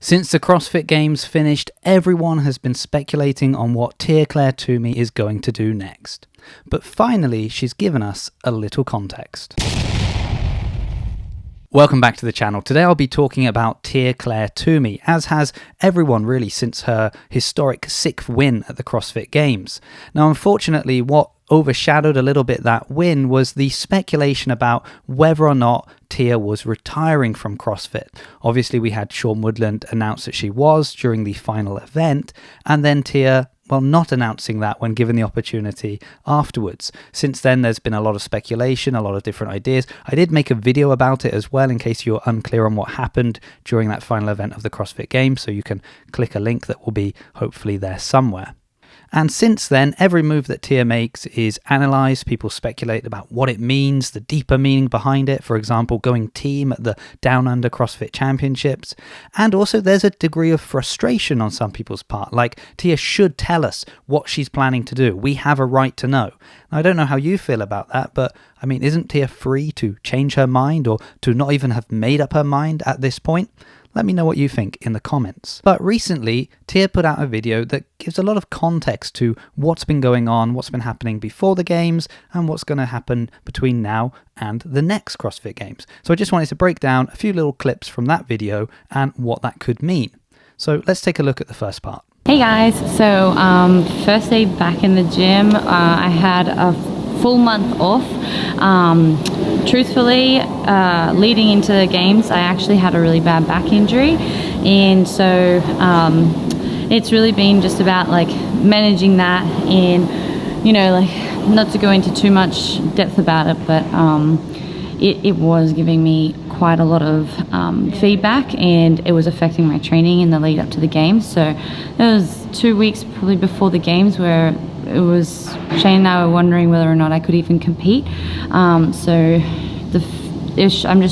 Since the CrossFit Games finished, everyone has been speculating on what Tia-Clair Toomey is going to do next. But finally, she's given us a little context. Welcome back to the channel. Today I'll be talking about Tia-Clair Toomey, as has everyone really since her historic 6th win at the CrossFit Games. Now unfortunately, what overshadowed a little bit that win was the speculation about whether or not Tia was retiring from CrossFit. Obviously we had Sean Woodland announce that she was during the final event, and then Tia not announcing that when given the opportunity afterwards. Since then, there's been a lot of speculation, a lot of different ideas. I did make a video about it as well in case you're unclear on what happened during that final event of the CrossFit Games, so you can click a link that will be hopefully there somewhere. And since then, every move that Tia makes is analysed. People speculate about what it means, the deeper meaning behind it. For example, going team at the Down Under CrossFit Championships. And also there's a degree of frustration on some people's part. Like, Tia should tell us what she's planning to do. We have a right to know. Now, I don't know how you feel about that, but I mean, isn't Tia free to change her mind or to not even have made up her mind at this point? Let me know what you think in the comments. But recently, Tia put out a video that gives a lot of context to what's been going on, what's been happening before the games, and what's going to happen between now and the next CrossFit Games. So I just wanted to break down a few little clips from that video and what that could mean. So let's take a look at the first part. Hey guys, so first day back in the gym. I had a full month off. Truthfully, leading into the games, I actually had a really bad back injury, and so it's really been just about like managing that, and you know, like, not to go into too much depth about it, but it was giving me quite a lot of feedback, and it was affecting my training in the lead up to the games. So there was 2 weeks probably before the games where it was Shane and I were wondering whether or not I could even compete. I'm just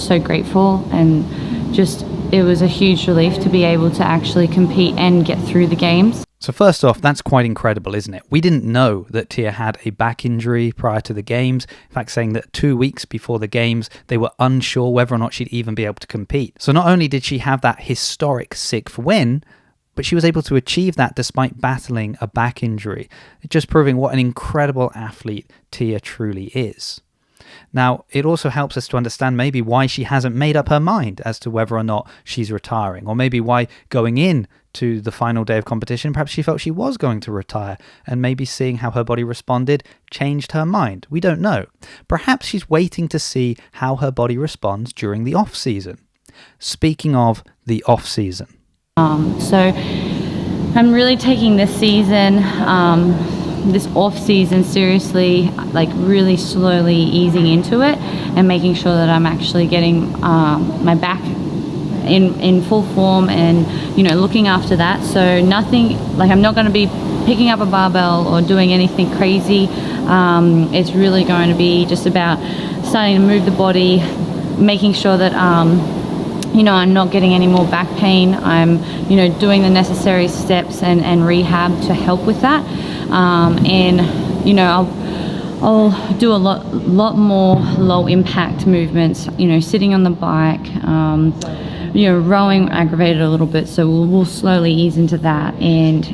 so grateful, and just it was a huge relief to be able to actually compete and get through the games. So first off, that's quite incredible, isn't it? We didn't know that Tia had a back injury prior to the games. In fact, saying that 2 weeks before the games, they were unsure whether or not she'd even be able to compete. So not only did she have that historic 6th win, but she was able to achieve that despite battling a back injury, just proving what an incredible athlete Tia truly is. Now, it also helps us to understand maybe why she hasn't made up her mind as to whether or not she's retiring, or maybe why going in to the final day of competition, perhaps she felt she was going to retire, and maybe seeing how her body responded changed her mind. We don't know. Perhaps she's waiting to see how her body responds during the off-season. Speaking of the off-season. So I'm really taking this season, this off season seriously, like really slowly easing into it and making sure that I'm actually getting my back in full form, and you know, looking after that. So nothing, like, I'm not going to be picking up a barbell or doing anything crazy. It's really going to be just about starting to move the body, making sure that you know, I'm not getting any more back pain. I'm, you know, doing the necessary steps and rehab to help with that. And, you know, I'll do a lot more low impact movements, you know, sitting on the bike, you know, rowing aggravated a little bit. So we'll slowly ease into that, and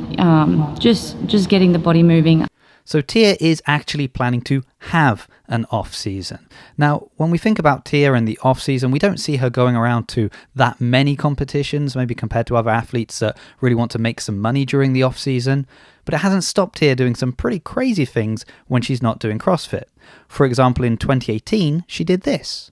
just getting the body moving. So Tia is actually planning to have an off-season. Now, when we think about Tia and the off-season, we don't see her going around to that many competitions, maybe compared to other athletes that really want to make some money during the off-season. But it hasn't stopped Tia doing some pretty crazy things when she's not doing CrossFit. For example, in 2018, she did this.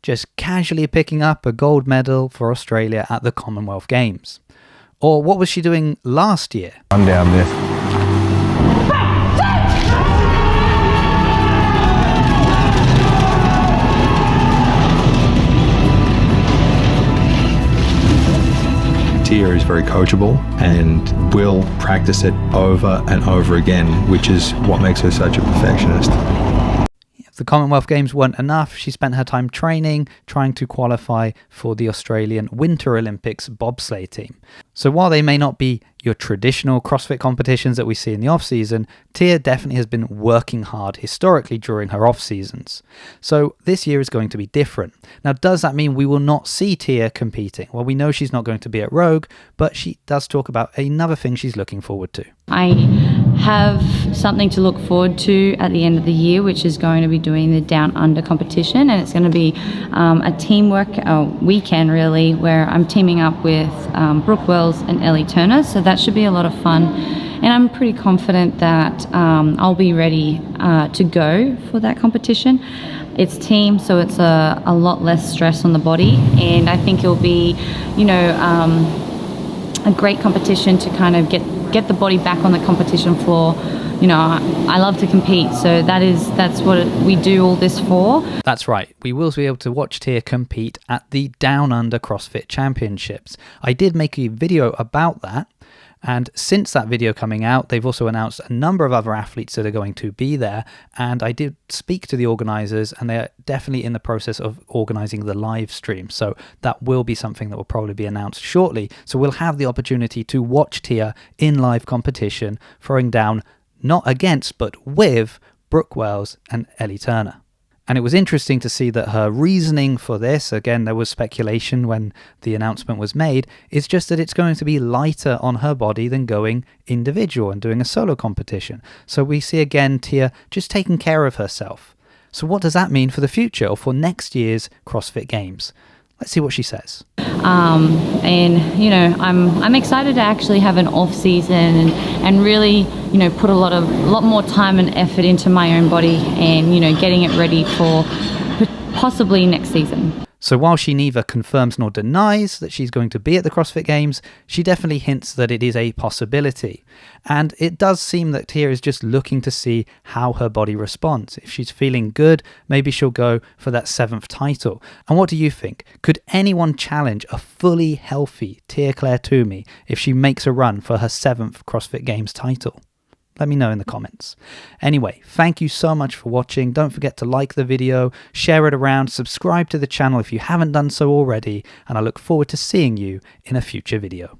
Just casually picking up a gold medal for Australia at the Commonwealth Games. Or what was she doing last year? I'm down there. Tia is very coachable and will practice it over and over again, which is what makes her such a perfectionist. If the Commonwealth Games weren't enough, she spent her time training, trying to qualify for the Australian Winter Olympics bobsleigh team. So while they may not be your traditional CrossFit competitions that we see in the off-season, Tia definitely has been working hard historically during her off-seasons. So this year is going to be different. Now, does that mean we will not see Tia competing? Well, we know she's not going to be at Rogue, but she does talk about another thing she's looking forward to. I have something to look forward to at the end of the year, which is going to be doing the Down Under competition, and it's going to be a teamwork weekend really, where I'm teaming up with Brooke Wells and Ellie Turner, so that should be a lot of fun, and I'm pretty confident that I'll be ready to go for that competition. It's team, so it's a lot less stress on the body, and I think it'll be, a great competition to kind of get the body back on the competition floor. I love to compete, so that's what we do all this for. That's right, we will be able to watch Tia compete at the Down Under CrossFit Championships. I did make a video about that, and since that video coming out, they've also announced a number of other athletes that are going to be there, and I did speak to the organisers, and they're definitely in the process of organising the live stream, so that will be something that will probably be announced shortly. So we'll have the opportunity to watch Tia in live competition, throwing down not against, but with Brooke Wells and Ellie Turner. And it was interesting to see that her reasoning for this, again, there was speculation when the announcement was made, is just that it's going to be lighter on her body than going individual and doing a solo competition. So we see again Tia just taking care of herself. So what does that mean for the future or for next year's CrossFit Games? Let's see what she says. I'm excited to actually have an off season and really, put a lot more time and effort into my own body and, getting it ready for possibly next season. So while she neither confirms nor denies that she's going to be at the CrossFit Games, she definitely hints that it is a possibility. And it does seem that Tia is just looking to see how her body responds. If she's feeling good, maybe she'll go for that 7th title. And what do you think? Could anyone challenge a fully healthy Tia-Clair Toomey if she makes a run for her 7th CrossFit Games title? Let me know in the comments. Anyway, thank you so much for watching. Don't forget to like the video, share it around, subscribe to the channel if you haven't done so already, and I look forward to seeing you in a future video.